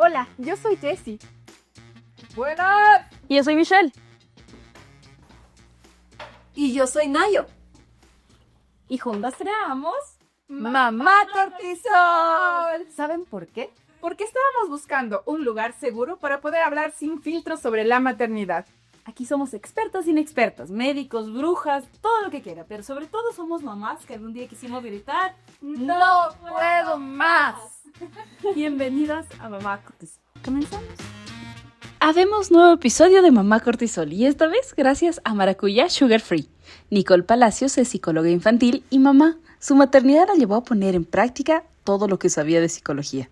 Hola, yo soy Jessie. Buenas. Y yo soy Michelle. Y yo soy Nayo. Y juntas creamos Mamá Cortisol. ¿Saben por qué? Porque estábamos buscando un lugar seguro para poder hablar sin filtros sobre la maternidad. Aquí somos expertos e inexpertos, médicos, brujas, todo lo que quiera, pero sobre todo somos mamás que algún día quisimos gritar ¡No puedo más! Bienvenidas a Mamá Cortisol. ¿Comenzamos? Habemos nuevo episodio de Mamá Cortisol y esta vez gracias a Maracuyá Sugar Free. Nicole Palacios es psicóloga infantil y mamá. Su maternidad la llevó a poner en práctica todo lo que sabía de psicología.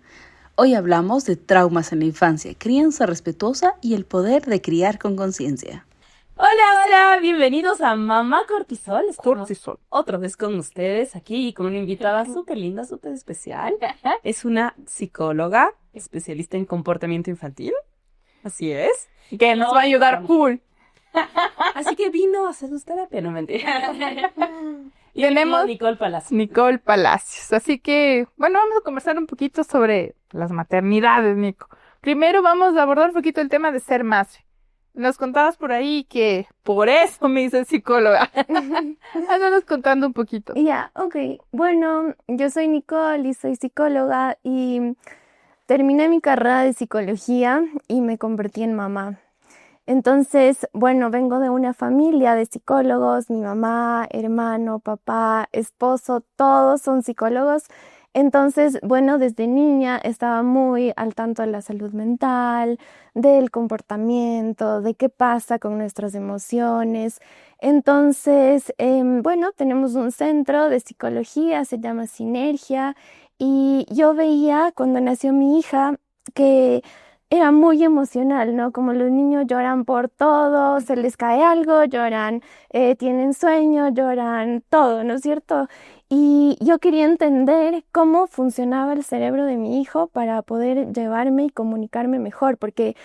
Hoy hablamos de traumas en la infancia, crianza respetuosa y el poder de criar con conciencia. Hola, bienvenidos a Mamá Cortisol. Estamos Cortisol. otra vez con ustedes aquí con una invitada súper linda, súper especial. Es una psicóloga especialista en comportamiento infantil. Así es. Que nos va a ayudar full. Así que vino a hacer su terapia, no mentira. Y Tenemos Nicole Palacios. Nicole Palacios. Así que, bueno, vamos a conversar un poquito sobre las maternidades, Nico. Primero vamos a abordar un poquito el tema de ser madre. Nos contabas por ahí que por eso me hice psicóloga. Háganos contando un poquito. Ya, ok. Bueno, yo soy Nicole y soy psicóloga y terminé mi carrera de psicología y me convertí en mamá. Entonces, bueno, vengo de una familia de psicólogos, mi mamá, hermano, papá, esposo, todos son psicólogos. Entonces, bueno, desde niña estaba muy al tanto de la salud mental, del comportamiento, de qué pasa con nuestras emociones. Entonces, bueno, tenemos un centro de psicología, se llama Sinergia, y yo veía cuando nació mi hija que era muy emocional, ¿no? Como los niños lloran por todo, se les cae algo, lloran, tienen sueño, lloran todo, ¿no es cierto? Y yo quería entender cómo funcionaba el cerebro de mi hijo para poder llevarme y comunicarme mejor, porque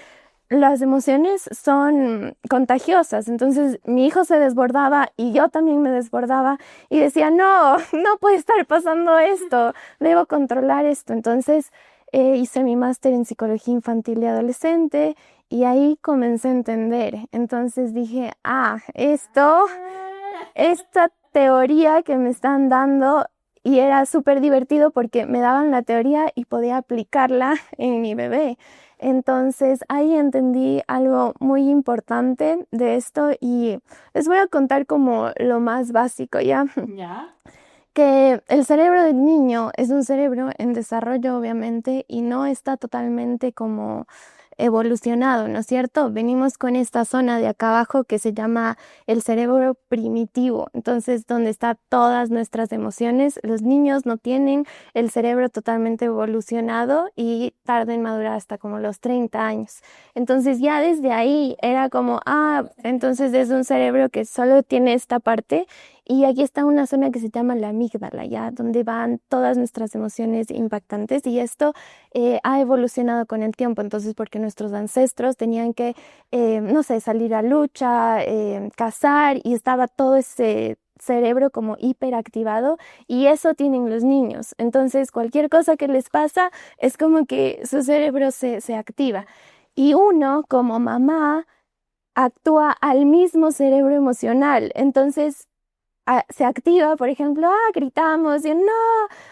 las emociones son contagiosas. Entonces mi hijo se desbordaba y yo también me desbordaba y decía, no, no puede estar pasando esto, debo controlar esto. Entonces hice mi máster en psicología infantil y adolescente y ahí comencé a entender. Entonces dije, esta teoría que me están dando, y era súper divertido porque me daban la teoría y podía aplicarla en mi bebé. Entonces ahí entendí algo muy importante de esto y les voy a contar como lo más básico, ¿ya? ¿Ya? Que el cerebro del niño es un cerebro en desarrollo, obviamente, y no está totalmente como evolucionado, ¿no es cierto? Venimos con esta zona de acá abajo que se llama el cerebro primitivo, entonces donde están todas nuestras emociones. Los niños no tienen el cerebro totalmente evolucionado y tardan en madurar hasta como los 30 años. Entonces ya desde ahí era como, entonces es un cerebro que solo tiene esta parte. Y aquí está una zona que se llama la amígdala, ¿ya? Donde van todas nuestras emociones impactantes y esto ha evolucionado con el tiempo. Entonces, porque nuestros ancestros tenían que, no sé, salir a lucha, cazar y estaba todo ese cerebro como hiperactivado y eso tienen los niños. Entonces, cualquier cosa que les pasa es como que su cerebro se activa. Y uno, como mamá, actúa al mismo cerebro emocional. Entonces, se activa, por ejemplo, gritamos y no,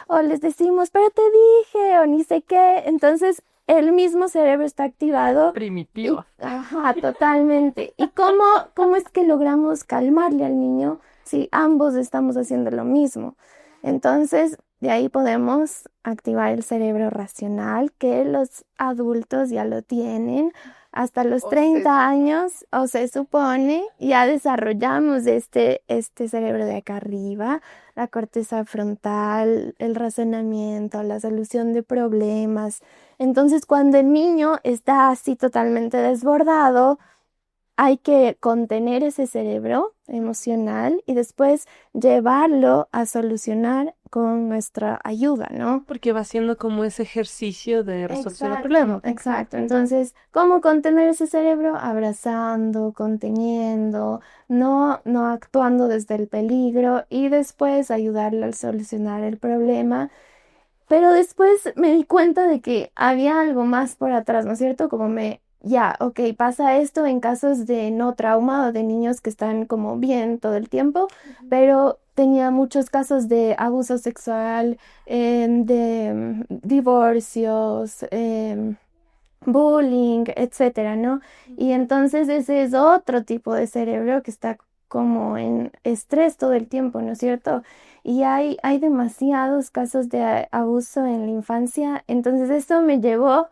o les decimos, pero te dije, o ni sé qué. Entonces, el mismo cerebro está activado. Primitivo. Ajá, totalmente. ¿Y cómo es que logramos calmarle al niño si ambos estamos haciendo lo mismo? Entonces, de ahí podemos activar el cerebro racional, que los adultos ya lo tienen. Hasta los 30 años, o se supone, ya desarrollamos este cerebro de acá arriba, la corteza frontal, el razonamiento, la solución de problemas. Entonces, cuando el niño está así totalmente desbordado, hay que contener ese cerebro emocional y después llevarlo a solucionar con nuestra ayuda, ¿no? Porque va siendo como ese ejercicio de resolución del Exacto, problema. exacto. Entonces, ¿cómo contener ese cerebro? Abrazando, conteniendo, no actuando desde el peligro y después ayudarle a solucionar el problema. Pero después me di cuenta de que había algo más por atrás, ¿no es cierto? Ya, ok, pasa esto en casos de no trauma o de niños que están como bien todo el tiempo, pero tenía muchos casos de abuso sexual, de divorcios, bullying, etcétera, ¿no? Y entonces ese es otro tipo de cerebro que está como en estrés todo el tiempo, ¿no es cierto? Y hay demasiados casos de abuso en la infancia, entonces eso me llevó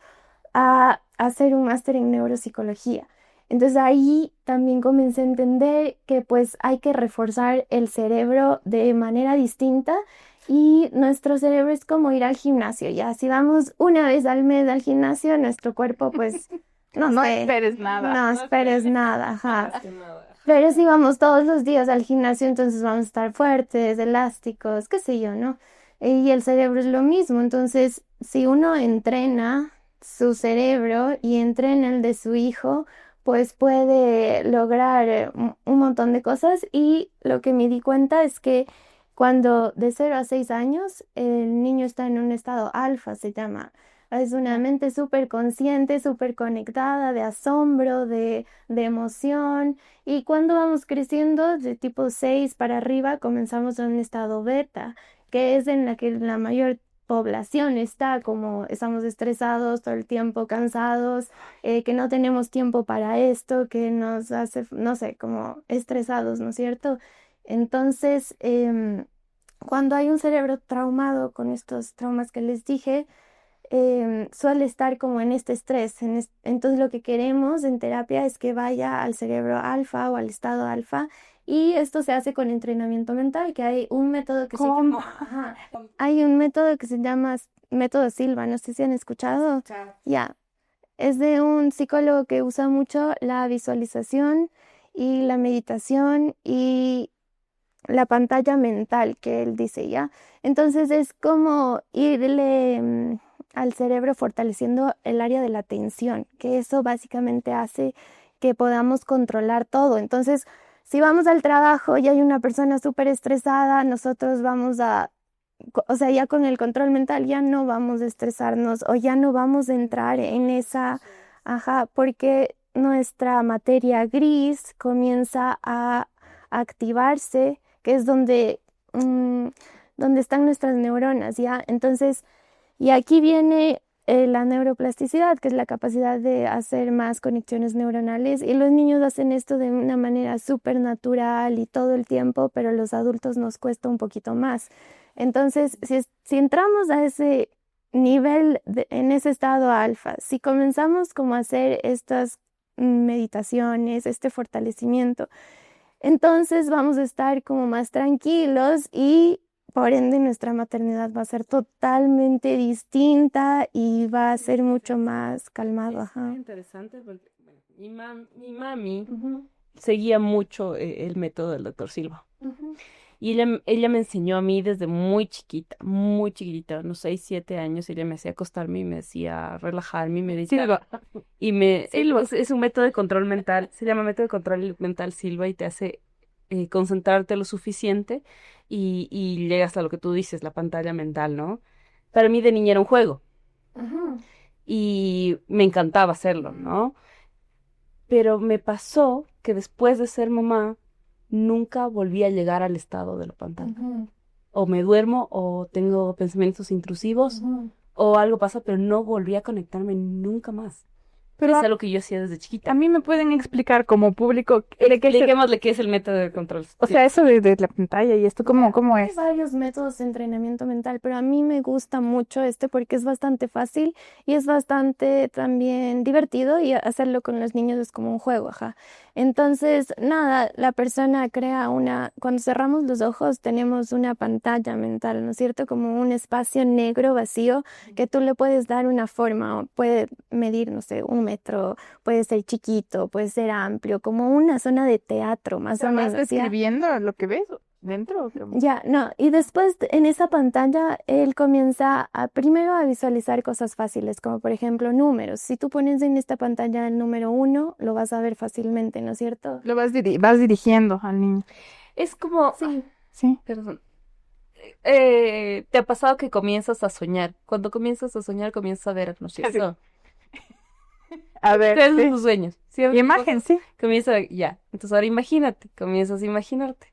a hacer un máster en neuropsicología. Entonces ahí también comencé a entender que pues hay que reforzar el cerebro de manera distinta y nuestro cerebro es como ir al gimnasio, ya si vamos una vez al mes al gimnasio, nuestro cuerpo pues No esperes nada. no esperes nada, ajá. Pero si vamos todos los días al gimnasio, entonces vamos a estar fuertes, elásticos, qué sé yo, ¿no? Y el cerebro es lo mismo, entonces si uno entrena su cerebro y entrena el de su hijo, pues puede lograr un montón de cosas y lo que me di cuenta es que cuando de 0 a 6 años el niño está en un estado alfa, se llama. Es una mente súper consciente, súper conectada, de asombro, de emoción. Y cuando vamos creciendo, de tipo 6 para arriba, comenzamos en un estado beta, que es en la que la mayor población está, como estamos estresados todo el tiempo, cansados, que no tenemos tiempo para esto, que nos hace, no sé, como estresados, ¿no es cierto? Entonces, cuando hay un cerebro traumado con estos traumas que les dije, suele estar como en este estrés. Entonces lo que queremos en terapia es que vaya al cerebro alfa o al estado alfa y esto se hace con entrenamiento mental, que hay un método que se llama, ajá, hay un método que se llama método Silva, no sé si han escuchado. Ya, es de un psicólogo que usa mucho la visualización y la meditación y la pantalla mental que él dice, ¿ya? Entonces es como irle al cerebro fortaleciendo el área de la atención, que eso básicamente hace que podamos controlar todo. Entonces, si vamos al trabajo y hay una persona súper estresada, nosotros vamos o sea, ya con el control mental ya no vamos a estresarnos o ya no vamos a entrar en esa, ajá, porque nuestra materia gris comienza a activarse, que es donde están nuestras neuronas, ¿ya? Entonces, y aquí viene la neuroplasticidad, que es la capacidad de hacer más conexiones neuronales, y los niños hacen esto de una manera súper natural y todo el tiempo, pero los adultos nos cuesta un poquito más. Entonces, si entramos a ese nivel, en ese estado alfa, si comenzamos como a hacer estas meditaciones, este fortalecimiento, entonces vamos a estar como más tranquilos y por ende nuestra maternidad va a ser totalmente distinta y va a ser mucho más calmado. Es Ajá. muy interesante porque bueno, mi mami Ujú, seguía mucho el método del doctor Silva. ujú. Y ella me enseñó a mí desde muy chiquitita, unos 6, 7 años, ella me hacía acostarme y me decía relajarme y meditar. Silva. Y Silva. es un método de control mental, se llama método de control mental Silva y te hace concentrarte lo suficiente y llegas a lo que tú dices, la pantalla mental, ¿no? Para mí de niña era un juego Ujú. y me encantaba hacerlo, ¿no? Pero me pasó que después de ser mamá, nunca volví a llegar al estado de la pantalla. Ujú, O me duermo o tengo pensamientos intrusivos ujú. o algo pasa, pero no volví a conectarme nunca más. Pero Es a, algo que yo hacía desde chiquita. a mí me pueden explicar como público de qué se... Expliquémosle qué es el método de control. O sea, eso de la pantalla y esto, ¿cómo Hay es? varios métodos de entrenamiento mental, pero a mí me gusta mucho este porque es bastante fácil y es bastante también divertido y hacerlo con los niños es como un juego, ajá. Entonces, nada, la persona crea cuando cerramos los ojos tenemos una pantalla mental, ¿no es cierto? Como un espacio negro vacío que tú le puedes dar una forma, o puede medir, no sé, 1 metro, puede ser chiquito, puede ser amplio, como una zona de teatro, más o menos. ¿Vas ¿ya? describiendo lo que ves dentro? ¿O cómo? Ya, no, y después en esa pantalla él comienza primero a visualizar cosas fáciles, como por ejemplo números. Si tú pones en esta pantalla el número 1, lo vas a ver fácilmente, ¿no es cierto? Lo vas dirigiendo al niño. Es como, Sí. Sí. perdón, ¿te ha pasado que comienzas a soñar? Cuando comienzas a soñar, comienzas a ver, ¿no es cierto? A ver, Creas sí. tus sueños. ¿Cierto? Imagen, sí. Comienza, ya. Entonces ahora imagínate, comienzas a imaginarte.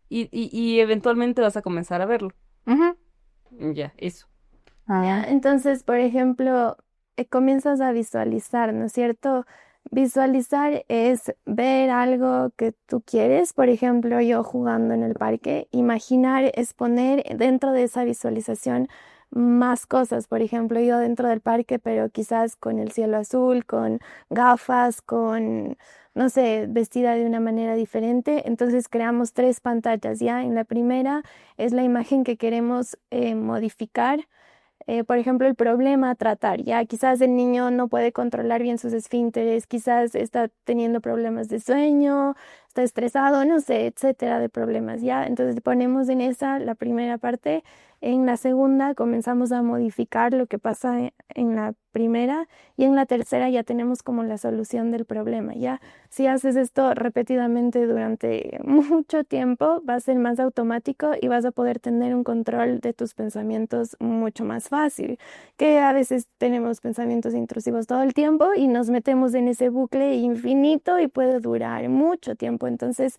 Y eventualmente vas a comenzar a verlo. Ujú. Ya, eso. Ya, Ah, entonces, por ejemplo, comienzas a visualizar, ¿no es cierto? Visualizar es ver algo que tú quieres, por ejemplo, yo jugando en el parque, imaginar es poner dentro de esa visualización más cosas, por ejemplo, yo dentro del parque, pero quizás con el cielo azul, con gafas, con, no sé, vestida de una manera diferente. Entonces creamos tres pantallas, ¿ya? En la primera es la imagen que queremos modificar, por ejemplo, el problema a tratar, ya quizás el niño no puede controlar bien sus esfínteres, quizás está teniendo problemas de sueño, está estresado, no sé, etcétera, de problemas, ya. Entonces ponemos en esa la primera parte. En la segunda comenzamos a modificar lo que pasa en la primera, y en la tercera ya tenemos como la solución del problema, ya. Si haces esto repetidamente durante mucho tiempo, va a ser más automático y vas a poder tener un control de tus pensamientos mucho más fácil, que a veces tenemos pensamientos intrusivos todo el tiempo y nos metemos en ese bucle infinito y puede durar mucho tiempo. Entonces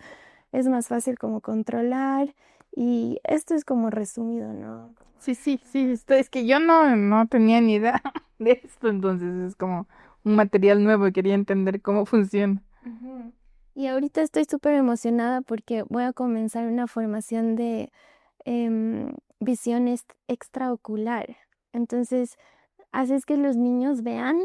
es más fácil como controlar, y esto es como resumido, ¿no? sí, sí, sí. Es que yo no tenía ni idea de esto, entonces es como un material nuevo y quería entender cómo funciona. Ujú. Y ahorita estoy súper emocionada porque voy a comenzar una formación de visión extraocular. Entonces, haces que los niños vean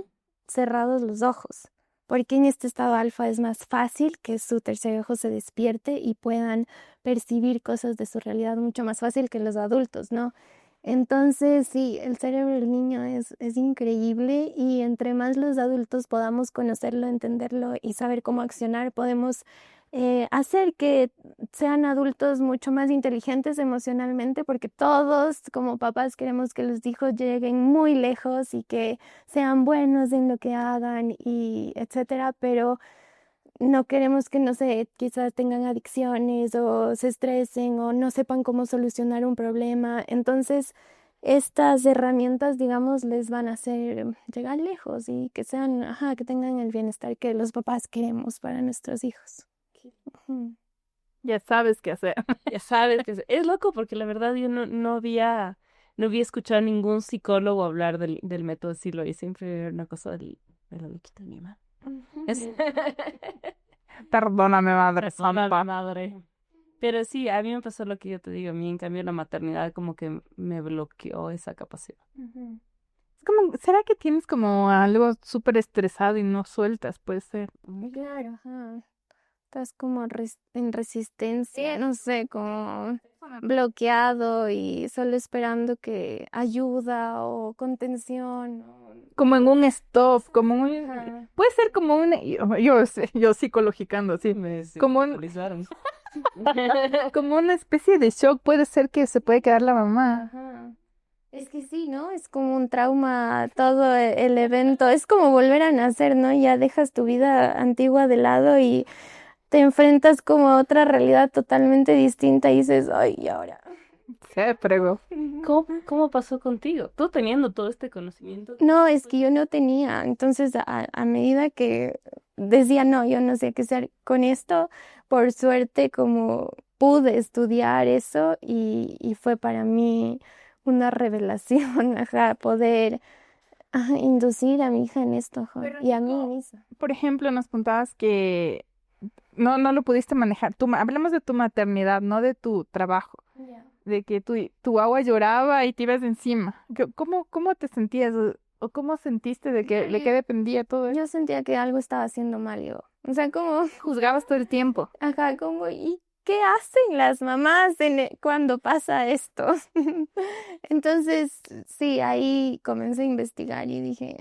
cerrados los ojos, porque en este estado alfa es más fácil que su tercer ojo se despierte y puedan percibir cosas de su realidad mucho más fácil que los adultos, ¿no? Entonces, sí, el cerebro del niño es increíble, y entre más los adultos podamos conocerlo, entenderlo y saber cómo accionar, podemos hacer que sean adultos mucho más inteligentes emocionalmente, porque todos como papás queremos que los hijos lleguen muy lejos y que sean buenos en lo que hagan y etcétera, pero no queremos que, no sé, quizás tengan adicciones o se estresen o no sepan cómo solucionar un problema. Entonces, estas herramientas, digamos, les van a hacer llegar lejos y que sean, ajá, que tengan el bienestar que los papás queremos para nuestros hijos. Ujú. Ya sabes qué hacer. Ya sabes que es loco porque la verdad yo no había escuchado a ningún psicólogo hablar del método Silo, y siempre era una cosa de la loquita de mi mamá. Es- Perdóname, madre Perdona, santa. madre. Pero sí, a mí me pasó lo que yo te digo. A mí, en cambio, la maternidad como que me bloqueó esa capacidad. Ujú. Es como, ¿será que tienes como algo súper estresado y no sueltas? Puede ser. Claro, ajá. Estás como en resistencia, no sé, como bloqueado y solo esperando que ayuda o contención. Como en un stop, como un... Ajá. Puede ser como un... yo psicologicando, sí. Como un- psicoanalizaron. Como una especie de shock puede ser que se puede quedar la mamá. Ajá. Es que sí, ¿no? Es como un trauma todo el evento. Es como volver a nacer, ¿no? Ya dejas tu vida antigua de lado y te enfrentas como a otra realidad totalmente distinta y dices, ay, ¿y ahora? Sí, prego. ¿Cómo pasó contigo? Tú teniendo todo este conocimiento. No, es que yo no tenía. Entonces, a medida que decía, no, yo no sé qué hacer con esto, por suerte, como pude estudiar eso, y fue para mí una revelación, ajá, poder inducir a mi hija en esto, ajá, Pero y a mí Nico, misma. por ejemplo, nos contabas que no lo pudiste manejar. Hablamos de tu maternidad, no de tu trabajo. De que tu agua lloraba y te ibas encima. ¿Cómo te sentías? ¿O cómo sentiste de qué dependía todo eso? Yo sentía que algo estaba haciendo mal yo. O sea, como, Juzgabas todo el tiempo. ajá, como, ¿y qué hacen las mamás cuando pasa esto? Entonces, sí, ahí comencé a investigar y dije,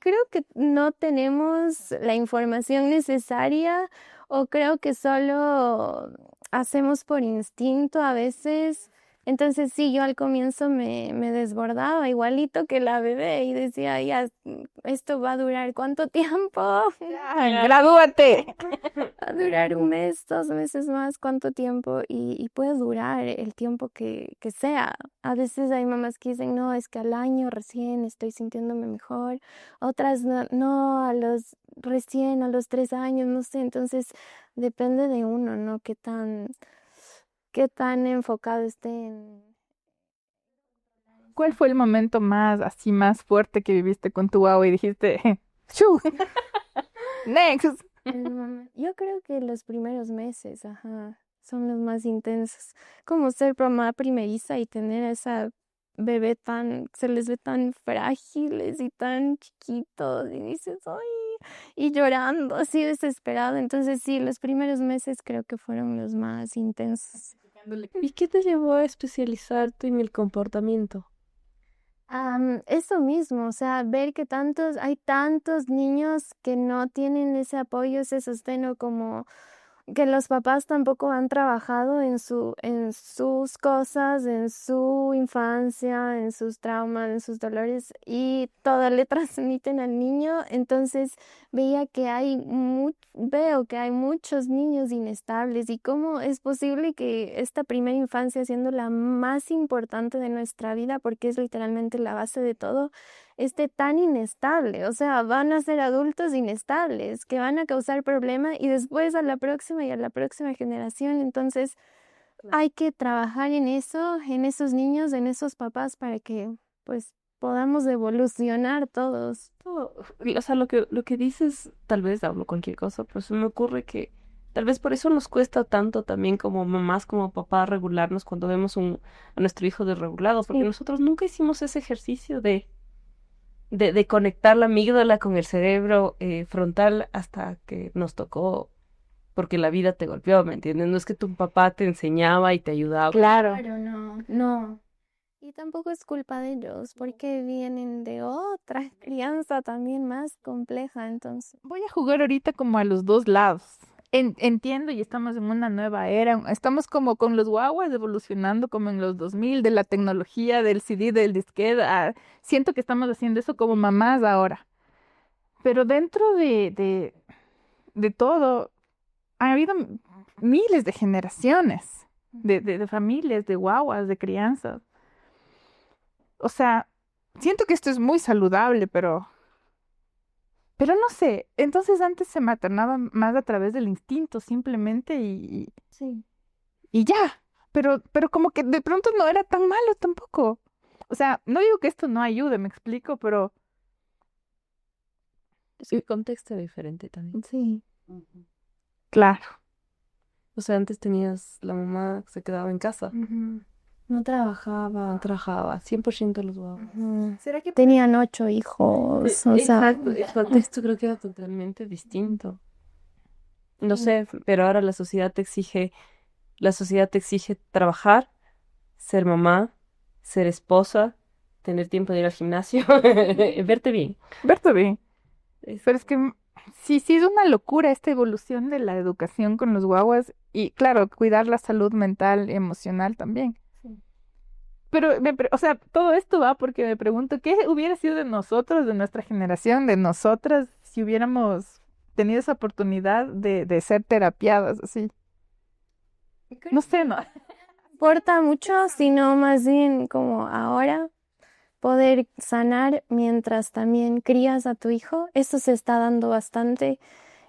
creo que no tenemos la información necesaria, o creo que solo hacemos por instinto a veces Entonces sí, yo al comienzo me desbordaba igualito que la bebé y decía, ya, esto va a durar ¿cuánto tiempo? Ya, gradúate. Va a durar un mes, 2 meses más, ¿cuánto tiempo? Y puede durar el tiempo que sea. A veces hay mamás que dicen, no, es que al año recién estoy sintiéndome mejor. Otras no, no, recién a los 3 años, no sé. Entonces depende de uno, ¿no? Qué tan enfocado esté en... ¿Cuál fue el momento más fuerte que viviste con tu guagua y dijiste, ¡Shu! Next? Yo creo que los primeros meses, ajá, son los más intensos. Como ser mamá primeriza y tener a esa bebé se les ve tan frágiles y tan chiquitos y dices, ¡ay! Y llorando así desesperado. Entonces sí, los primeros meses creo que fueron los más intensos. ¿Y qué te llevó a especializarte en el comportamiento? Eso mismo, o sea, ver que hay tantos niños que no tienen ese apoyo, ese sostén, como que los papás tampoco han trabajado en sus cosas, en su infancia, en sus traumas, en sus dolores, y todo le transmiten al niño. Entonces veo que hay muchos niños inestables, y cómo es posible que esta primera infancia, siendo la más importante de nuestra vida, porque es literalmente la base de todo, esté tan inestable. O sea, van a ser adultos inestables que van a causar problemas y después a la próxima y a la próxima generación. Entonces, hay que trabajar en eso, en esos niños, en esos papás, para que pues podamos evolucionar todos. O sea, lo que dices, tal vez hablo cualquier cosa, pero se me ocurre que tal vez por eso nos cuesta tanto también como mamás, como papás, regularnos cuando vemos a nuestro hijo desregulado, porque Sí. nosotros nunca hicimos ese ejercicio de conectar la amígdala con el cerebro frontal hasta que nos tocó, porque la vida te golpeó, ¿me entiendes? No es que tu papá te enseñaba y te ayudaba. Claro. Claro, no. Y tampoco es culpa de ellos, porque vienen de otra crianza también más compleja, entonces. Voy a jugar ahorita como a los dos lados. Entiendo y estamos en una nueva era. Estamos como con los guaguas evolucionando como en los 2000 de la tecnología, del CD, del disquete. Siento que estamos haciendo eso como mamás ahora. Pero dentro de todo, ha habido miles de generaciones de familias, de guaguas, de crianzas. O sea, siento que esto es muy saludable, pero no sé. Entonces antes se maternaba más a través del instinto simplemente Sí. y ya. Pero como que de pronto no era tan malo tampoco. O sea, no digo que esto no ayude, me explico, pero Es que el contexto era diferente también. Sí. claro. O sea, antes tenías la mamá que se quedaba en casa, No trabajaba. no trabajaba, 100% los guaguas. ¿Será que Tenían 8 hijos, o sea, Exacto, el contexto creo que era totalmente distinto. No sé, pero ahora la sociedad te exige trabajar, ser mamá, ser esposa, tener tiempo de ir al gimnasio, verte bien. Berto bien? Es- Pero es que sí es una locura esta evolución de la educación con los guaguas y claro, cuidar la salud mental y emocional también. Pero, o sea, todo esto va porque me pregunto, ¿qué hubiera sido de nosotros, de nuestra generación, de nosotras, si hubiéramos tenido esa oportunidad de ser terapiadas así? No sé, ¿no? importa mucho, sino más bien como ahora poder sanar mientras también crías a tu hijo. Eso se está dando bastante,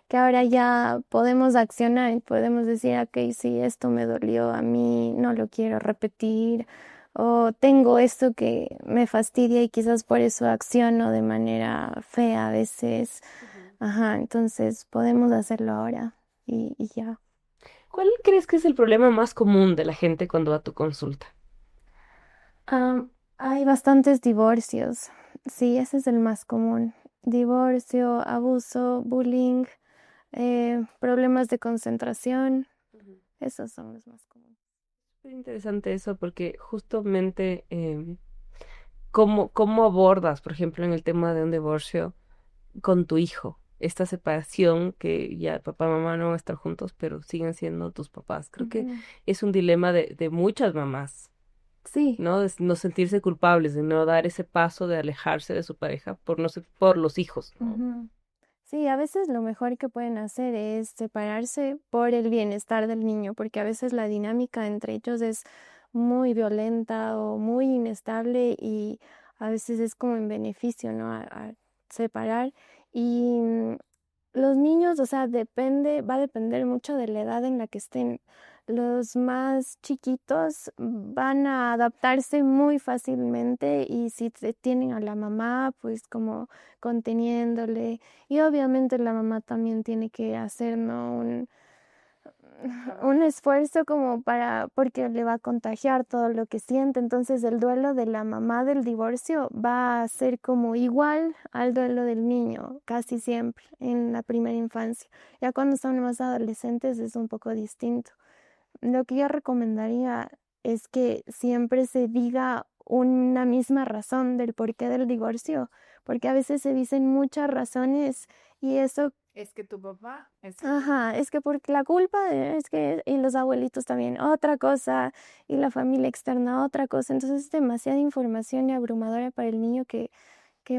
que ahora ya podemos accionar y podemos decir, ok, sí, esto me dolió a mí, no lo quiero repetir, o tengo esto que me fastidia y quizás por eso acciono de manera fea a veces. Ajá, entonces podemos hacerlo ahora y ya. ¿Cuál crees que es el problema más común de la gente cuando va a tu consulta? Hay bastantes divorcios. Sí, ese es el más común. Divorcio, abuso, bullying, problemas de concentración. Esos son los más comunes. Es interesante eso porque justamente ¿cómo abordas, por ejemplo, en el tema de un divorcio con tu hijo? Esta separación que ya papá y mamá no van a estar juntos, pero siguen siendo tus papás. Creo que Ujú. es un dilema de muchas mamás. Sí. ¿no? De no sentirse culpables, de no dar ese paso de alejarse de su pareja por no sé, por los hijos, ¿no? Ujú. Sí, a veces lo mejor que pueden hacer es separarse por el bienestar del niño, porque a veces la dinámica entre ellos es muy violenta o muy inestable y a veces es como en beneficio, ¿no? A separar. Y los niños, o sea, va a depender mucho de la edad en la que estén. Los más chiquitos van a adaptarse muy fácilmente y si tienen a la mamá, pues como conteniéndole. Y obviamente la mamá también tiene que hacer, ¿no? Un esfuerzo como porque le va a contagiar todo lo que siente. Entonces el duelo de la mamá del divorcio va a ser como igual al duelo del niño, casi siempre, en la primera infancia. Ya cuando son más adolescentes es un poco distinto. Lo que yo recomendaría es que siempre se diga una misma razón del porqué del divorcio, porque a veces se dicen muchas razones y eso, Es que tu papá, ajá, es que porque la culpa es que, y los abuelitos también, otra cosa, y la familia externa, otra cosa. Entonces es demasiada información y abrumadora para el niño que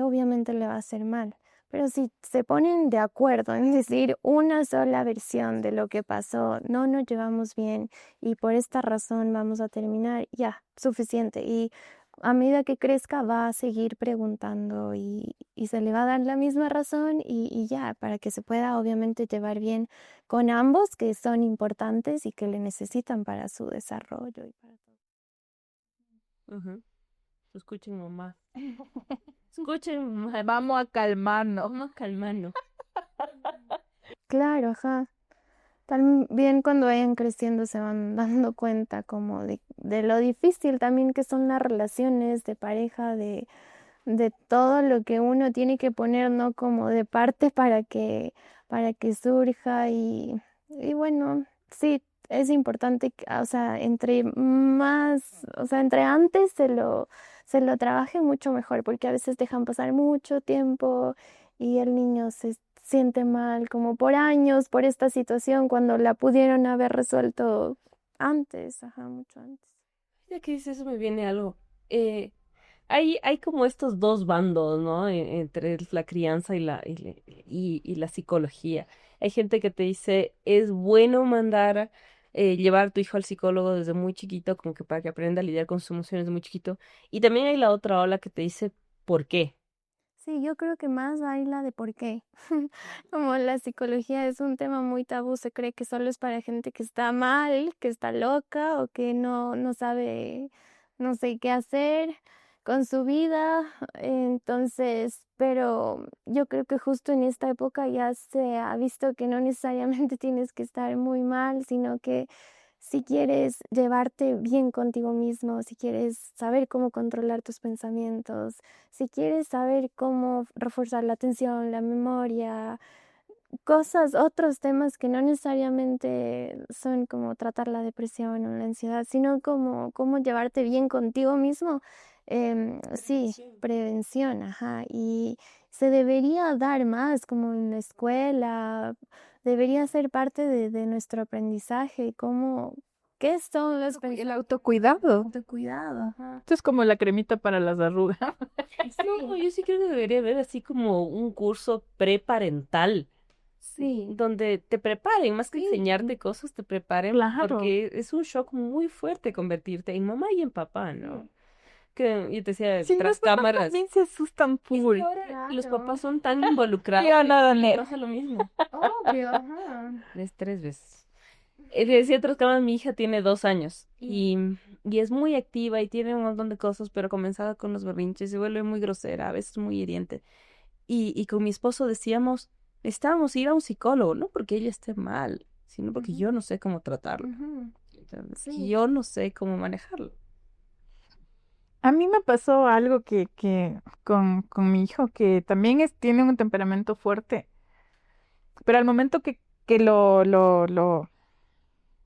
obviamente le va a hacer mal. Pero si se ponen de acuerdo en decir una sola versión de lo que pasó, no nos llevamos bien y por esta razón vamos a terminar, ya, suficiente. Y a medida que crezca va a seguir preguntando y se le va a dar la misma razón y ya, para que se pueda obviamente llevar bien con ambos que son importantes y que le necesitan para su desarrollo y para todo. Ujú. Escuchen, mamá. Escuchen, mamá. vamos a calmarnos. Vamos calmando. Claro, ajá. También cuando vayan creciendo se van dando cuenta como de lo difícil también que son las relaciones de pareja, de todo lo que uno tiene que poner, ¿no? Como de parte para que surja y bueno, sí, es importante, o sea, entre más, o sea, entre antes se lo trabaje mucho mejor, porque a veces dejan pasar mucho tiempo y el niño se siente mal como por años por esta situación cuando la pudieron haber resuelto antes, ajá, mucho antes. Ya que dices eso me viene algo. Hay como estos dos bandos, ¿no? Entre la crianza y la psicología. Hay gente que te dice, es bueno mandar, llevar a tu hijo al psicólogo desde muy chiquito, como que para que aprenda a lidiar con sus emociones desde muy chiquito. Y también hay la otra ola que te dice, ¿por qué? Sí, yo creo que más hay la de por qué. Como la psicología es un tema muy tabú, se cree que solo es para gente que está mal, que está loca o que no sabe, no sé qué hacer con su vida. Entonces, pero yo creo que justo en esta época ya se ha visto que no necesariamente tienes que estar muy mal, sino que si quieres llevarte bien contigo mismo, si quieres saber cómo controlar tus pensamientos, si quieres saber cómo reforzar la atención, la memoria, cosas, otros temas que no necesariamente son como tratar la depresión o la ansiedad, sino como cómo llevarte bien contigo mismo, sí, prevención, ajá, y se debería dar más como en la escuela, debería ser parte de nuestro aprendizaje, cómo, ¿qué son los El autocuidado. autocuidado? Ajá. Esto es como la cremita para las arrugas. No, yo sí creo que debería haber así como un curso preparental, Sí. donde te preparen, más que enseñarte cosas, te preparen, Claro. porque es un shock muy fuerte convertirte en mamá y en papá, ¿no? Que yo te decía, Si tras los papás cámaras. también se asustan Es que full. ahora los Claro. papás son tan involucrados Yo nada, que net. pasa lo mismo. Obvio, ajá. Tres veces. Le decía tras cámaras, mi hija tiene 2 años y es muy activa y tiene un montón de cosas, pero comenzaba con los berrinches, se vuelve muy grosera, a veces muy hiriente. Y con mi esposo decíamos, necesitábamos ir a un psicólogo, no porque ella esté mal, sino porque yo no sé cómo tratarlo. Ujú. ¿Entiendes? Sí. Yo no sé cómo manejarlo. A mí me pasó algo que con mi hijo que también tiene un temperamento fuerte, pero al momento que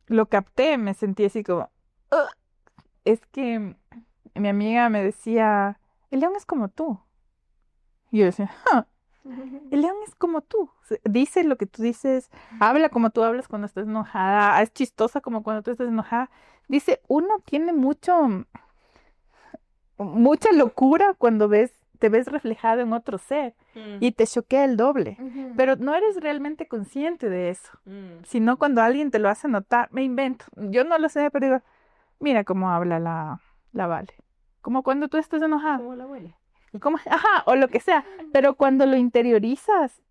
lo capté me sentí así como, "Ugh". Es que mi amiga me decía, el león es como tú. Y yo decía, "Ah, el león es como tú. Dice lo que tú dices, habla como tú hablas cuando estás enojada, es chistosa como cuando tú estás enojada. Dice, uno tiene mucho mucha locura cuando te ves reflejado en otro ser y te choquea el doble. Pero no eres realmente consciente de eso, sino cuando alguien te lo hace notar, me invento. Yo no lo sé, pero digo, mira cómo habla la Vale. Como cuando tú estás enojado. Como la abuela. Ajá, o lo que sea. Pero cuando lo interiorizas,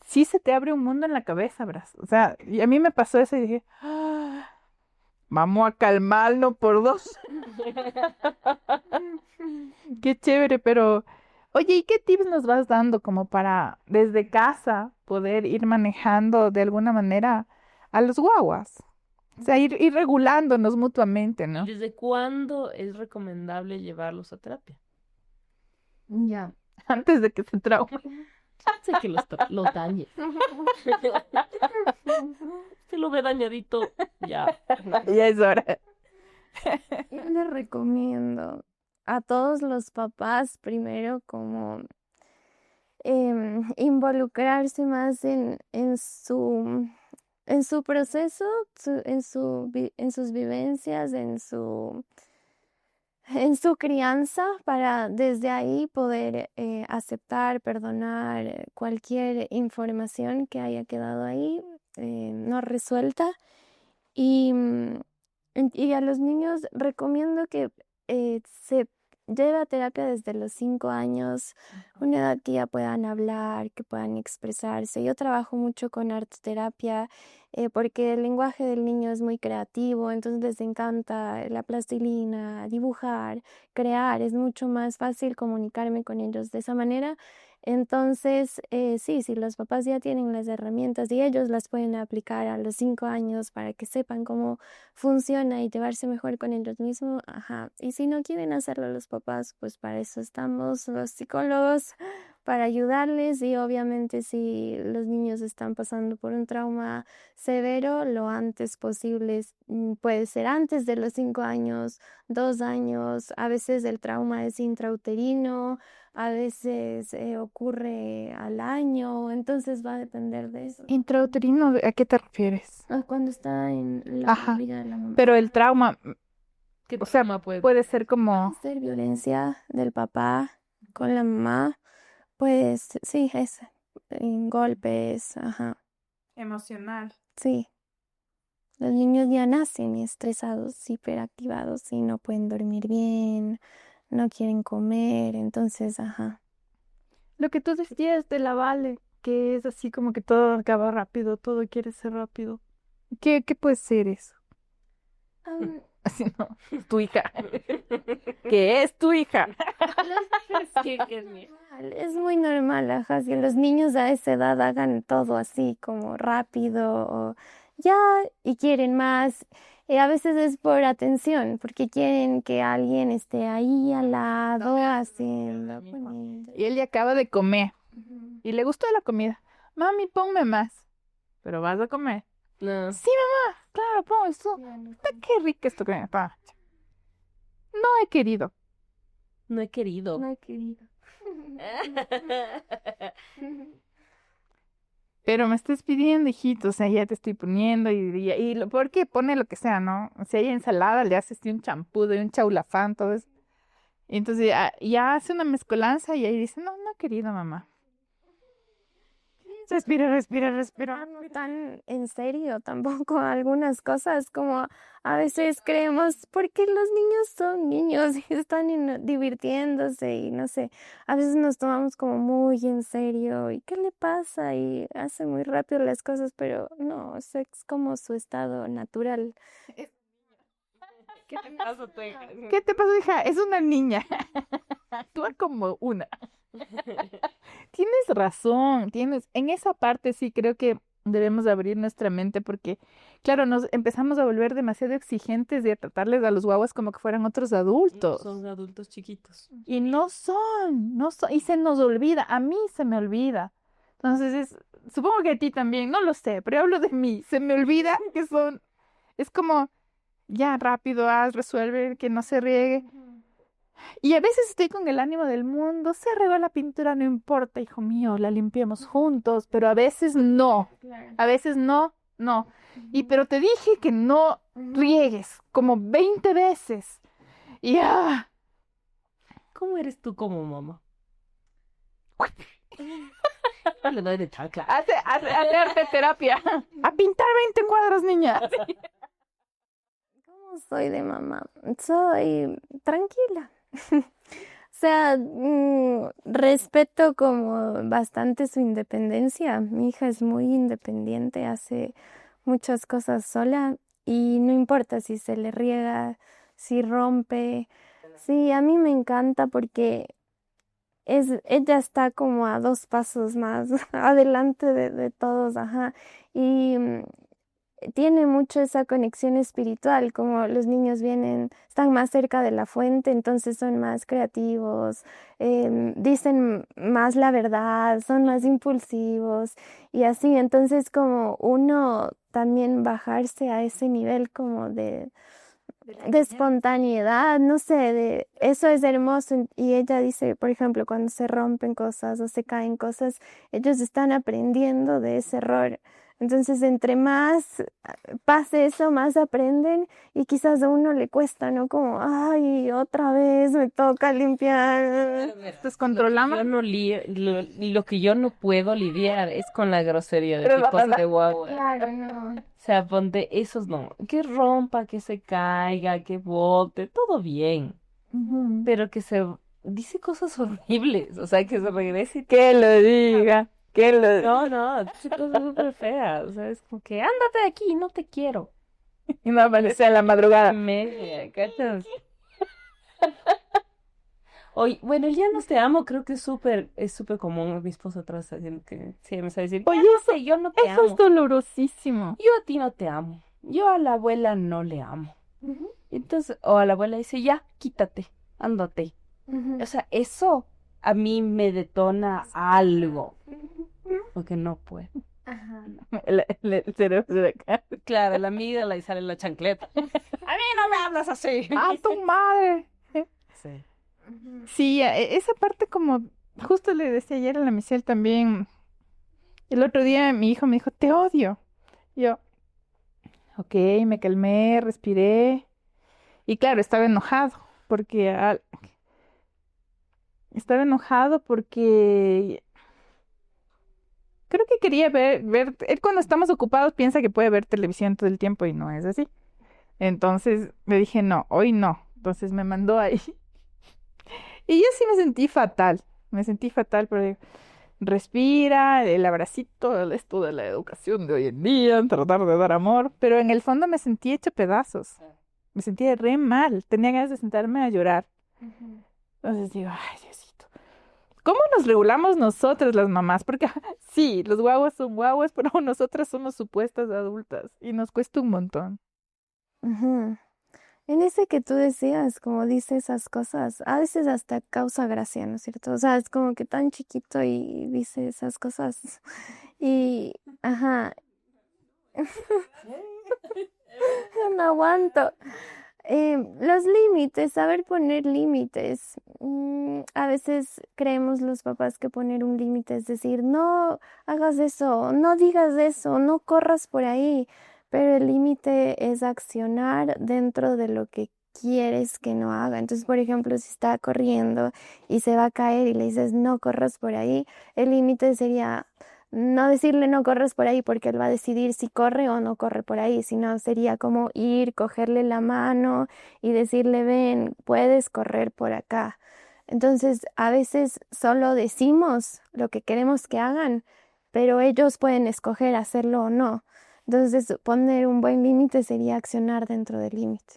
sí se te abre un mundo en la cabeza, Bras. O sea, y a mí me pasó eso y dije, vamos a calmarnos por dos. Qué chévere, pero oye, ¿y qué tips nos vas dando como para desde casa poder ir manejando de alguna manera a los guaguas? O sea, ir regulándonos mutuamente, ¿no? ¿Desde cuándo es recomendable llevarlos a terapia? Ya. Antes de que se traumen. Sé que los dañe. Se lo ve dañadito, ya. Ya es hora. Yo les recomiendo a todos los papás primero como involucrarse más en su proceso, en sus vivencias, en su crianza, para desde ahí poder aceptar, perdonar cualquier información que haya quedado ahí no resuelta. Y, y a los niños recomiendo que se lleve a terapia desde los 5 años, una edad que ya puedan hablar, que puedan expresarse. Yo trabajo mucho con arte terapia porque el lenguaje del niño es muy creativo, entonces les encanta la plastilina, dibujar, crear. Es mucho más fácil comunicarme con ellos de esa manera. Entonces, sí, si los papás ya tienen las herramientas y ellos las pueden aplicar a los 5 años para que sepan cómo funciona y llevarse mejor con ellos mismos, ajá. Y si no quieren hacerlo los papás, pues para eso estamos los psicólogos, para ayudarles. Y obviamente si los niños están pasando por un trauma severo, lo antes posible, puede ser antes de los 5 años, 2 años. A veces el trauma es intrauterino, a veces ocurre al año, entonces va a depender de eso. Intrauterino, ¿a qué te refieres? Cuando está en la Ajá. barriga de la mamá. Pero el trauma, ¿Qué o sea, trauma puede ser como... Puede ser violencia del papá con la mamá, pues sí, es golpes, ajá, emocional. sí. Los niños ya nacen estresados, hiperactivados y no pueden dormir bien, no quieren comer, entonces, ajá. Lo que tú decías de la Vale, que es así como que todo acaba rápido, todo quiere ser rápido. ¿Qué puede ser eso? Así no, es tu hija. ¿Qué es tu hija? Es muy normal, ajá, que los niños a esa edad hagan todo así como rápido o ya y quieren más. A veces es por atención, porque quieren que alguien esté ahí al lado haciendo. poniendo. Y él ya acaba de comer y le gustó la comida. Mami, ponme más. Pero vas a comer. No. Sí, mamá, claro, pon eso. Qué rico esto que me pasa. No he querido. No he querido. No he querido. Pero me estás pidiendo, hijito, o sea, ya te estoy poniendo y lo peor que pone lo que sea, ¿no? Si hay ensalada, le haces un champú y un chaulafán, todo eso. Y entonces ya hace una mezcolanza y ahí dice, no, no, querida mamá. Respira, respira, respira. No tan en serio tampoco algunas cosas, como a veces creemos porque los niños son niños y están divirtiéndose y no sé, a veces nos tomamos como muy en serio y ¿qué le pasa? Y hace muy rápido las cosas, pero no, es como su estado natural. ¿Qué te pasa, tu hija? ¿Qué te pasa, hija? Es una niña. Actúa como una. Tienes razón, en esa parte sí creo que debemos abrir nuestra mente porque, claro, nos empezamos a volver demasiado exigentes y a tratarles a los guaguas como que fueran otros adultos. Son adultos chiquitos. Y no son, y se nos olvida, a mí se me olvida. Entonces, supongo que a ti también, no lo sé, pero hablo de mí, se me olvida que son, es como, ya rápido, resuelve, que no se riegue. Y a veces estoy con el ánimo del mundo, se regó la pintura, no importa, hijo mío, la limpiamos juntos, pero a veces no, a veces no. Pero te dije que no riegues como 20 veces. Y ¿Cómo eres tú como mamá? No le doy de chancla. Hace arte terapia. A pintar 20 cuadros, niña. ¿Cómo soy de mamá? Soy tranquila. O sea, respeto como bastante su independencia. Mi hija es muy independiente, hace muchas cosas sola y no importa si se le riega, si rompe. Sí, a mí me encanta porque ella está como a 2 pasos más adelante de todos, ajá. Y tiene mucho esa conexión espiritual, como los niños están más cerca de la fuente, entonces son más creativos, dicen más la verdad, son más impulsivos y así, entonces como uno también bajarse a ese nivel como de espontaneidad, no sé, eso es hermoso. Y ella dice, por ejemplo, cuando se rompen cosas o se caen cosas, ellos están aprendiendo de ese error. Entonces, entre más pase eso, más aprenden y quizás a uno le cuesta, ¿no? Como, ay, otra vez me toca limpiar. Descontrolamos. Lo que yo no puedo lidiar es con la grosería de tipos de guagua. Claro, no. O sea, ponte esos no. Que rompa, que se caiga, que bote, todo bien. Pero que se dice cosas horribles. O sea, que se regrese y Que lo diga. Que lo no, dice cosas súper feas. O sea, es como que ándate de aquí, no te quiero. Y no aparece a la madrugada. Media, ¿cachas? Oye, bueno, el ya no te amo, creo que es súper común. Mi esposo atrás haciendo que sí, me sabe decir, Oye, ya no sé, yo no te Eso amo. es dolorosísimo. Yo a ti no te amo. Yo a la abuela no le amo. Entonces, o a la abuela dice, ya, quítate, ándate. O sea, eso a mí me detona algo. Porque no puedo. Ajá. El cerebro de acá. Claro, la amígdala y sale la chancleta. A mí no me hablas así. ¡Ah, tu madre! Sí. Sí, esa parte como, justo le decía ayer a la Michelle también, el otro día mi hijo me dijo, te odio. Yo, ok, me calmé, respiré, y claro, estaba enojado porque creo que quería él cuando estamos ocupados piensa que puede ver televisión todo el tiempo y no es así. Entonces le dije, no, hoy no. Entonces me mandó ahí. Y yo sí me sentí fatal, pero respira, el abracito, esto de la educación de hoy en día, tratar de dar amor, pero en el fondo me sentí hecho pedazos, me sentí re mal, tenía ganas de sentarme a llorar. Entonces digo, ay, Diosito, ¿cómo nos regulamos nosotras las mamás? Porque sí, los guaguas son guaguas, pero nosotras somos supuestas adultas y nos cuesta un montón. Ujú. En ese que tú decías, como dice esas cosas, a veces hasta causa gracia, ¿no es cierto? O sea, es como que tan chiquito y dice esas cosas. Y, ajá, no aguanto. Los límites, saber poner límites. A veces creemos los papás que poner un límite es decir, no hagas eso, no digas eso, no corras por ahí. Pero el límite es accionar dentro de lo que quieres que no haga. Entonces, por ejemplo, si está corriendo y se va a caer y le dices, no corras por ahí, el límite sería no decirle no corres por ahí porque él va a decidir si corre o no corre por ahí, sino sería como ir, cogerle la mano y decirle, ven, puedes correr por acá. Entonces, a veces solo decimos lo que queremos que hagan, pero ellos pueden escoger hacerlo o no. Entonces, poner un buen límite sería accionar dentro del límite,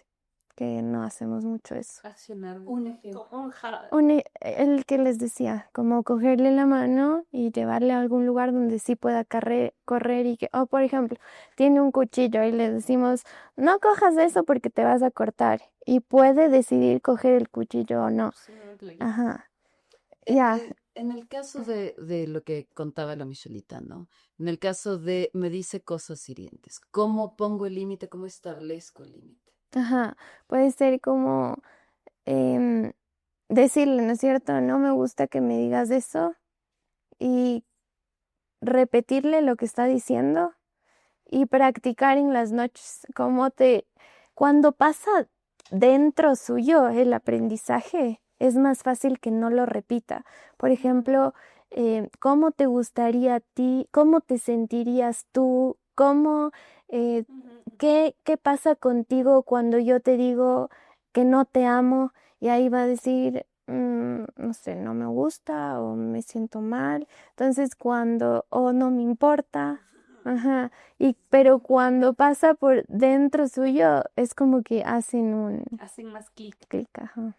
que no hacemos mucho eso. Accionar. Un ejemplo. El que les decía, como cogerle la mano y llevarle a algún lugar donde sí pueda correr y que, o por ejemplo, tiene un cuchillo y le decimos, no cojas eso porque te vas a cortar y puede decidir coger el cuchillo o no. Ajá. Ya. En el caso de lo que contaba la Michelita, ¿no? En el caso de me dice cosas hirientes, ¿cómo pongo el límite? ¿Cómo establezco el límite? Ajá. Puede ser como decirle, ¿no es cierto? No me gusta que me digas eso y repetirle lo que está diciendo y practicar en las noches, cuando pasa dentro suyo el aprendizaje, es más fácil que no lo repita. Por ejemplo, ¿cómo te gustaría a ti? ¿Cómo te sentirías tú? Eh, ¿qué pasa contigo cuando yo te digo que no te amo? Y ahí va a decir, no sé, no me gusta o me siento mal. Entonces o no me importa. Ajá. Pero cuando pasa por dentro suyo, es como que hacen un Hacen más clic. clic, ajá.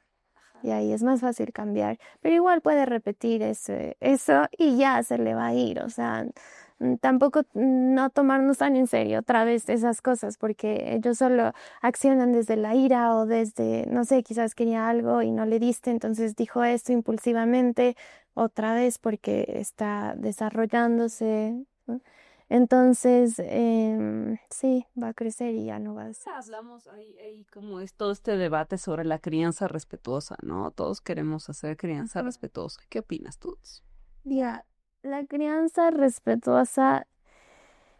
Y ahí es más fácil cambiar. Pero igual puede repetir eso y ya se le va a ir. O sea, tampoco no tomarnos tan en serio otra vez esas cosas, porque ellos solo accionan desde la ira o desde, no sé, quizás quería algo y no le diste, entonces dijo esto impulsivamente otra vez porque está desarrollándose, ¿no? Entonces, sí, va a crecer y ya no va a ser. Hablamos ahí como es todo este debate sobre la crianza respetuosa, ¿no? Todos queremos hacer crianza respetuosa. ¿Qué opinas tú? Ya, la crianza respetuosa,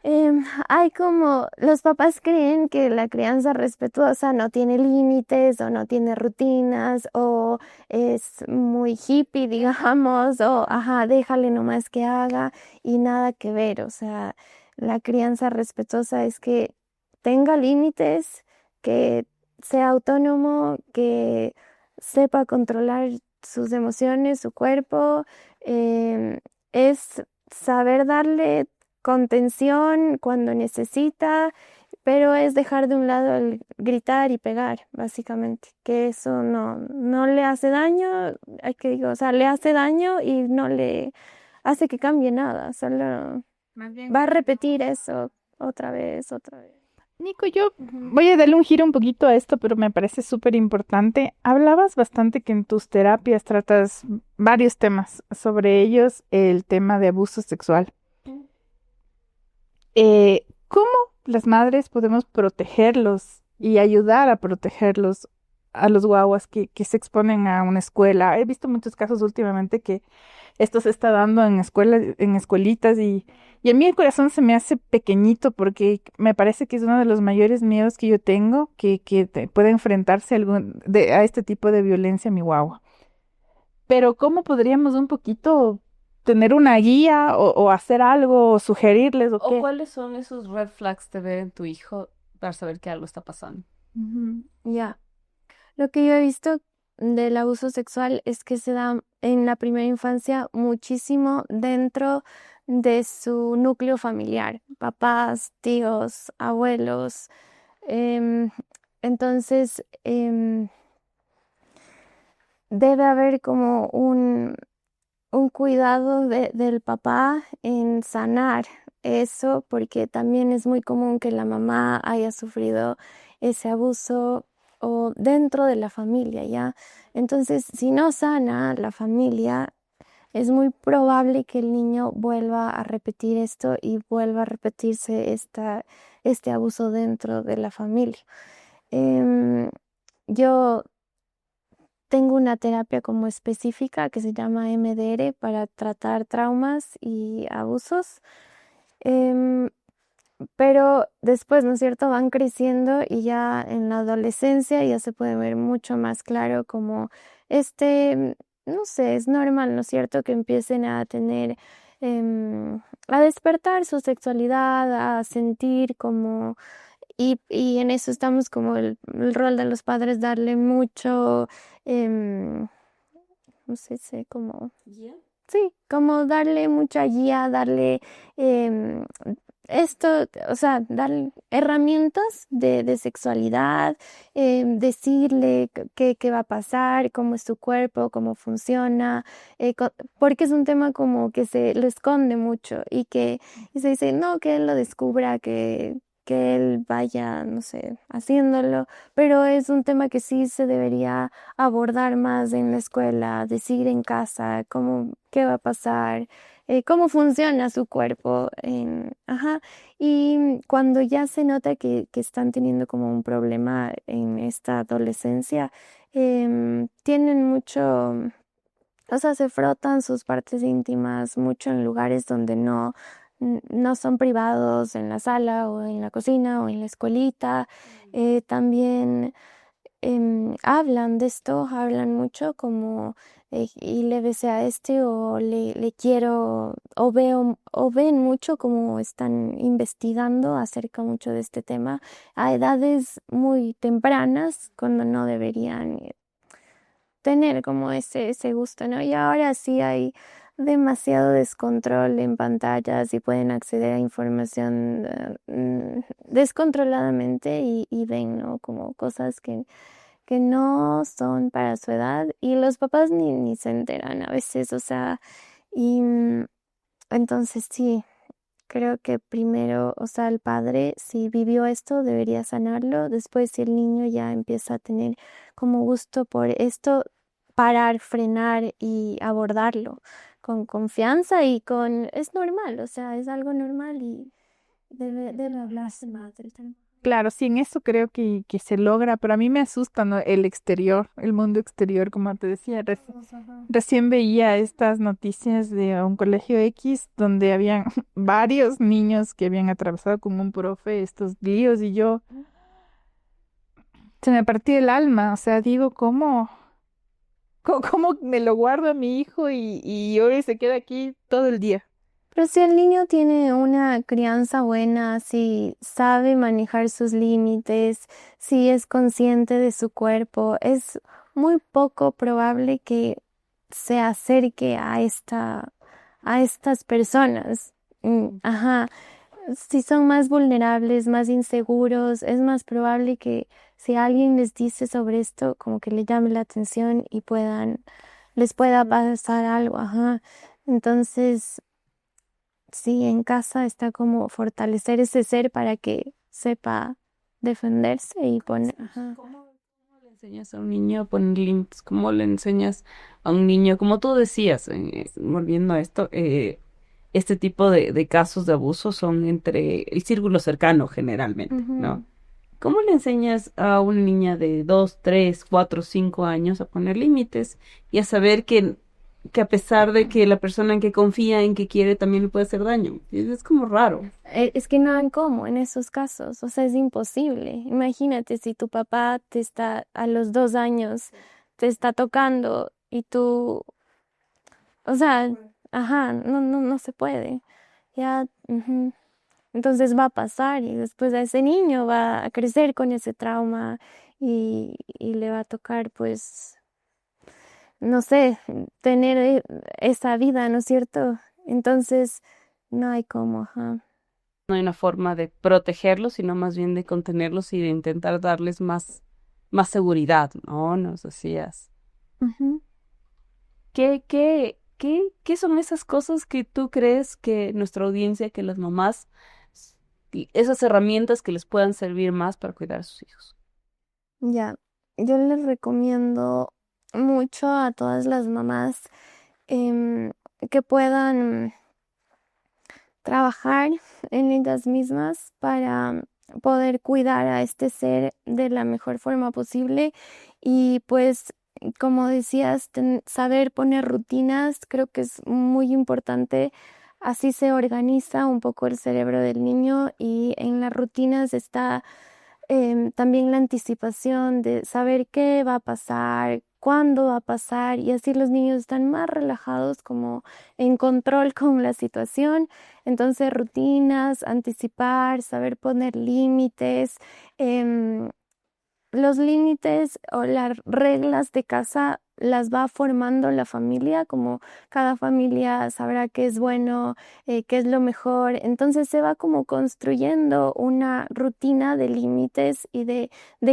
hay como, los papás creen que la crianza respetuosa no tiene límites o no tiene rutinas o es muy hippie, digamos, o ajá, déjale nomás que haga y nada que ver. O sea, la crianza respetuosa es que tenga límites, que sea autónomo, que sepa controlar sus emociones, su cuerpo, es saber darle contención cuando necesita, pero es dejar de un lado el gritar y pegar, básicamente, que eso no le hace daño, hay que digo, o sea, le hace daño y no le hace que cambie nada, solo Más bien, va a repetir eso otra vez, otra vez. Nico, yo Ujú. voy a darle un giro un poquito a esto, pero me parece súper importante. Hablabas bastante que en tus terapias tratas varios temas, sobre ellos el tema de abuso sexual. ¿Cómo las madres podemos protegerlos y ayudar a protegerlos a los guaguas que se exponen a una escuela? He visto muchos casos últimamente que esto se está dando en escuelas, en escuelitas y a mí el corazón se me hace pequeñito porque me parece que es uno de los mayores miedos que yo tengo, que pueda enfrentarse a este tipo de violencia mi guagua. Pero ¿cómo podríamos un poquito tener una guía o hacer algo o sugerirles o ¿O qué? cuáles son esos red flags de ver en tu hijo para saber que algo está pasando? Ujú. Ya. Lo que yo he visto del abuso sexual es que se da en la primera infancia muchísimo dentro de su núcleo familiar, papás, tíos, abuelos. em, entonces, debe haber como un cuidado del papá en sanar eso, porque también es muy común que la mamá haya sufrido ese abuso o dentro de la familia, ¿ya? Entonces, si no sana la familia, es muy probable que el niño vuelva a repetir esto y vuelva a repetirse este abuso dentro de la familia. Em, yo tengo una terapia como específica que se llama MDR para tratar traumas y abusos. Em, pero después, ¿no es cierto? Van creciendo y ya en la adolescencia ya se puede ver mucho más claro como no sé, es normal, ¿no es cierto? Que empiecen a tener, a despertar su sexualidad, a sentir como, y en eso estamos como el rol de los padres, darle mucho, em, no sé, como ¿Ya? sí, como darle mucha guía, darle em, esto, o sea, darle herramientas de sexualidad, decirle qué va a pasar, cómo es su cuerpo, cómo funciona, porque es un tema como que se lo esconde mucho y se dice, no, que él lo descubra, que él vaya, no sé, haciéndolo, pero es un tema que sí se debería abordar más en la escuela, decir en casa qué va a pasar, cómo funciona su cuerpo. Ajá. Y cuando ya se nota que están teniendo como un problema en esta adolescencia, tienen mucho, o sea, se frotan sus partes íntimas mucho en lugares donde no son privados, en la sala o en la cocina o en la escuelita. También hablan de esto, hablan mucho como y le besé a este o le quiero o ven mucho como están investigando acerca mucho de este tema a edades muy tempranas cuando no deberían tener como ese gusto, ¿no? Y ahora sí hay demasiado descontrol en pantallas y pueden acceder a información descontroladamente y ven, ¿no? Como cosas que no son para su edad y los papás ni se enteran a veces, o sea, y entonces sí. Creo que primero, o sea, el padre, si vivió esto, debería sanarlo. Después, si el niño ya empieza a tener como gusto por esto, parar, frenar y abordarlo con confianza y es normal, o sea, es algo normal y debe hablarse más del tema. Claro, sí, en eso creo que se logra, pero a mí me asusta, ¿no? El exterior, el mundo exterior, como te decía. Ajá. Recién veía estas noticias de un colegio X donde habían varios niños que habían atravesado con un profe estos líos y yo se me partía el alma, o sea, digo, ¿cómo me lo guardo a mi hijo y hoy se queda aquí todo el día? Pero si el niño tiene una crianza buena, si sabe manejar sus límites, si es consciente de su cuerpo, es muy poco probable que se acerque a estas personas. Ajá. Si son más vulnerables, más inseguros, es más probable que si alguien les dice sobre esto, como que le llame la atención y les pueda pasar algo, ajá. Entonces, sí, en casa está como fortalecer ese ser para que sepa defenderse y poner, ajá. ¿Cómo le enseñas a un niño a poner límites? ¿Cómo le enseñas a un niño, como tú decías, volviendo a esto, este tipo de casos de abuso son entre el círculo cercano generalmente, ¿no? Ujú. ¿Cómo le enseñas a una niña de 2, 3, 4, 5 años a poner límites y a saber que a pesar de que la persona en que confía, en que quiere, también le puede hacer daño? Es como raro. Es que no hay cómo en esos casos, o sea, es imposible. Imagínate si tu papá te está a los 2 años, te está tocando y tú, o sea, ajá, no se puede. Ya, ujú. Entonces va a pasar y después a ese niño va a crecer con ese trauma y le va a tocar, pues, no sé, tener esa vida, ¿no es cierto? Entonces, no hay cómo, ajá. No hay una forma de protegerlos, sino más bien de contenerlos y de intentar darles más seguridad, ¿no? Nos decías. Ujú. ¿Qué son esas cosas que tú crees que nuestra audiencia, que las mamás, y esas herramientas que les puedan servir más para cuidar a sus hijos? Ya, yo les recomiendo mucho a todas las mamás em, que puedan trabajar en ellas mismas para poder cuidar a este ser de la mejor forma posible y pues como decías, saber poner rutinas creo que es muy importante. Así se organiza un poco el cerebro del niño y en las rutinas está también la anticipación de saber qué va a pasar, cuándo va a pasar y así los niños están más relajados como en control con la situación. Entonces rutinas, anticipar, saber poner límites. em, los límites o las reglas de casa las va formando la familia, como cada familia sabrá qué es bueno, qué es lo mejor. Entonces se va como construyendo una rutina de límites y de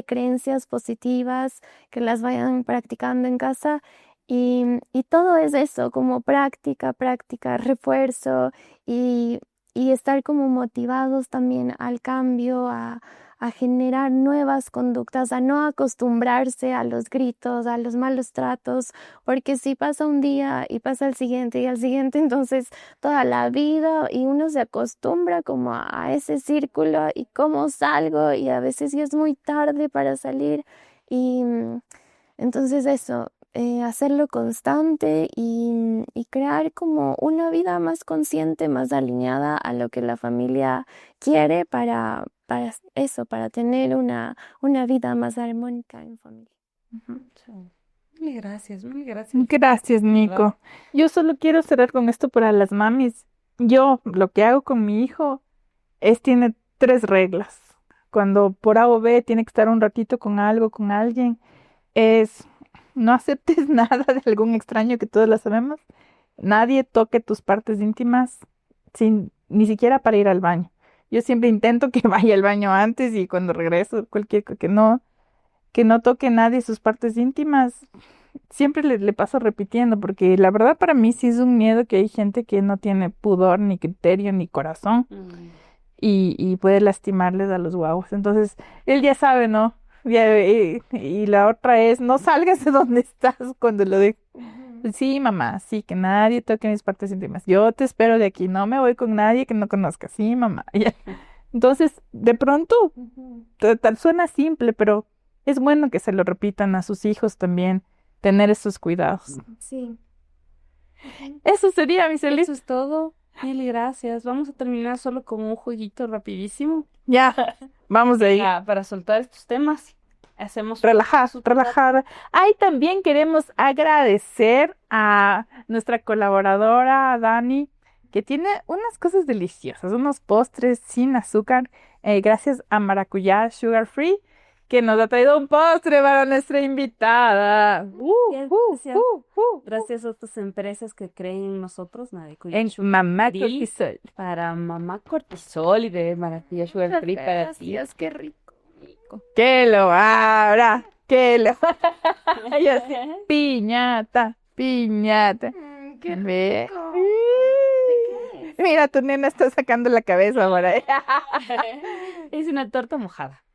creencias positivas que las vayan practicando en casa. Y todo es eso, como práctica, práctica, refuerzo y estar como motivados también al cambio, a generar nuevas conductas, a no acostumbrarse a los gritos, a los malos tratos, porque si pasa un día y pasa el siguiente y al siguiente, entonces toda la vida y uno se acostumbra como a ese círculo y cómo salgo y a veces ya es muy tarde para salir y entonces eso. Hacerlo constante y crear como una vida más consciente, más alineada a lo que la familia quiere para eso, para tener una vida más armónica en familia. Mil gracias, mil gracias. Gracias, Nico. ¿Verdad? Yo solo quiero cerrar con esto para las mamis. Yo lo que hago con mi hijo tiene 3 reglas. Cuando por A o B tiene que estar un ratito con algo, con alguien, es no aceptes nada de algún extraño que todos lo sabemos. Nadie toque tus partes íntimas ni siquiera para ir al baño. Yo siempre intento que vaya al baño antes y cuando regreso, que no toque nadie sus partes íntimas. Siempre le paso repitiendo, porque la verdad para mí sí es un miedo que hay gente que no tiene pudor, ni criterio, ni corazón y puede lastimarles a los guaguas. Entonces, él ya sabe, ¿no? Y la otra es, no salgas de donde estás cuando lo dejo. Sí, mamá, sí, que nadie toque mis partes íntimas. Yo te espero de aquí, no me voy con nadie que no conozca. Sí, mamá. Ya. Entonces, de pronto, tal suena simple, pero es bueno que se lo repitan a sus hijos también, tener esos cuidados. Sí. Eso sería, mi Celis. Eso es todo. Mil gracias. Vamos a terminar solo con un jueguito rapidísimo. Ya, vamos de ahí. Para soltar estos temas. Hacemos Relajar. Ahí también queremos agradecer a nuestra colaboradora Dani, que tiene unas cosas deliciosas, unos postres sin azúcar, gracias a Maracuyá Sugar Free, que nos ha traído un postre para nuestra invitada. Gracias. Gracias a estas empresas que creen en nosotros, En Mamá Free. Cortisol. Para Mamá Cortisol y de Maracuyá Sugar Free para ti. Gracias, qué rico. Que lo abra, que lo... Ya sé. Piñata. Qué Ve. Mira, tu nena está sacando la cabeza ahora. Es una torta mojada.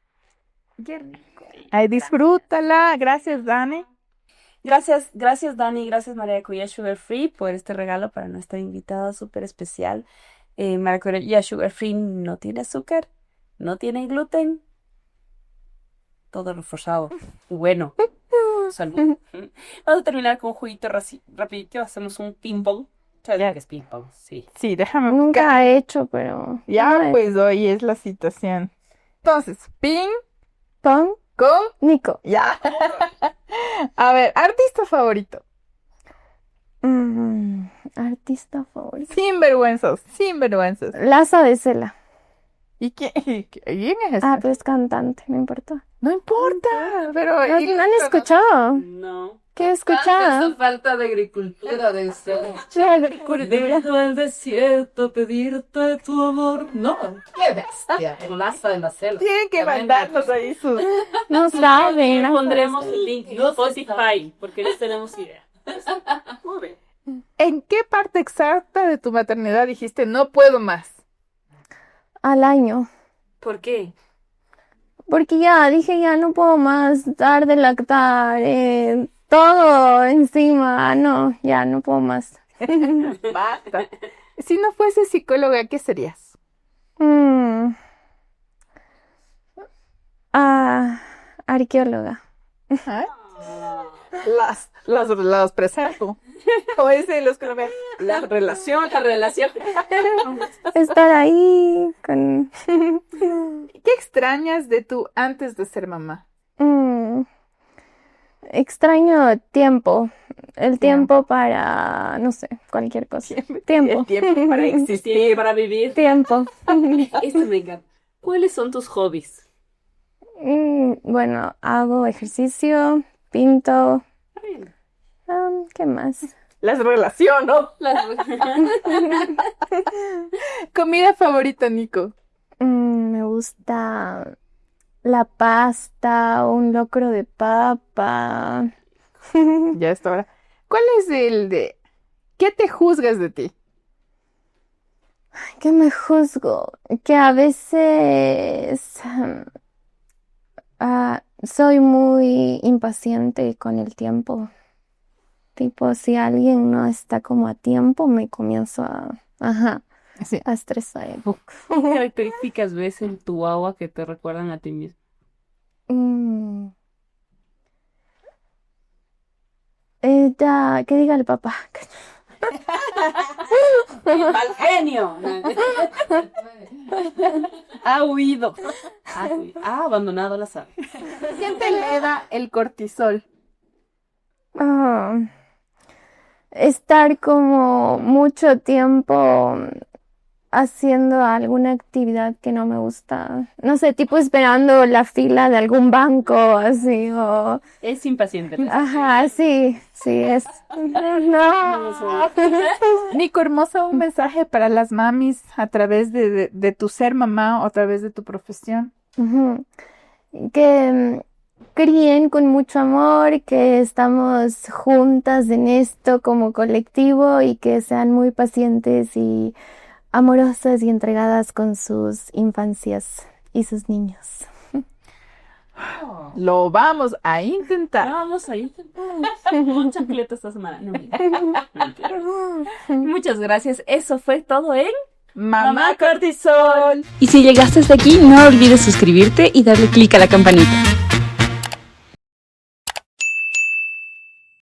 Qué rico. Ay, disfrútala. Gracias, Dani. Gracias Dani, gracias Maracuyá Sugar Free por este regalo para nuestra invitada súper especial. Maracuyá Sugar Free no tiene azúcar, no tiene gluten, todo reforzado. Bueno, salud. Vamos a terminar con un juguito rapidito, hacemos un ping-pong. ¿Sabes qué es ping-pong? Sí. Sí, déjame buscar. Nunca he hecho, pero... Ya, no, pues hoy es la situación. Entonces, ping Con con Nico. ya. A ver, artista favorito. Artista favorito. Sin vergüenzas. Laza de Cela. ¿Y quién es? Ah, pues cantante, no importa. No importa, pero ¿No, ¿no han escuchado? No. ¿Qué he escuchado? falta de agricultura de usted. Debido al desierto pedirte tu amor. No. ¡Qué bestia! El lazo de la selva. Tienen que mandarnos ahí sus... No saben. Pondremos el link en Spotify porque no tenemos idea. ¿En qué parte exacta de tu maternidad dijiste no puedo más? Al año. ¿Por qué? Porque ya dije, ya no puedo más dar de lactar, todo encima. No, ya no puedo más. Basta. Si no fuese psicóloga, ¿qué serías? Arqueóloga. ¿Ah? Las preservo. Como dicen los colombianos, la relación. Estar ahí con... ¿Qué extrañas de tu antes de ser mamá? Extraño tiempo. El tiempo para, no sé, cualquier cosa. Tiempo. El tiempo para existir. Para vivir. Tiempo. Esto me encanta. ¿Cuáles son tus hobbies? Bueno, hago ejercicio, pinto. ¿Qué más? Las relaciono. Comida favorita, Nico. Me gusta la pasta, un locro de papa. Ya está ahora. ¿Cuál es el de qué te juzgas de ti? ¿Qué me juzgo? Que a veces soy muy impaciente con el tiempo. Tipo, si alguien no está como a tiempo, me comienzo a estresar. ¿Qué características ves en tu agua que te recuerdan a ti mismo? Que diga el papá. ¡Mal genio! Ha huido. Ha abandonado la sala. ¿Quién te le da el cortisol? Ah, estar como mucho tiempo haciendo alguna actividad que no me gusta. No sé, tipo esperando la fila de algún banco, así, o... Es impaciente. Ajá, sí, es... No. Nico, hermosa, un mensaje para las mamis a través de tu ser mamá o a través de tu profesión. Ujú. Que críen con mucho amor, que estamos juntas en esto como colectivo y que sean muy pacientes y amorosas y entregadas con sus infancias y sus niños. Lo vamos a intentar. Vamos a intentar. Un chancleto esta semana. No, mentira. Muchas gracias. Eso fue todo en Mamá Cortisol. Y si llegaste hasta aquí, no olvides suscribirte y darle clic a la campanita.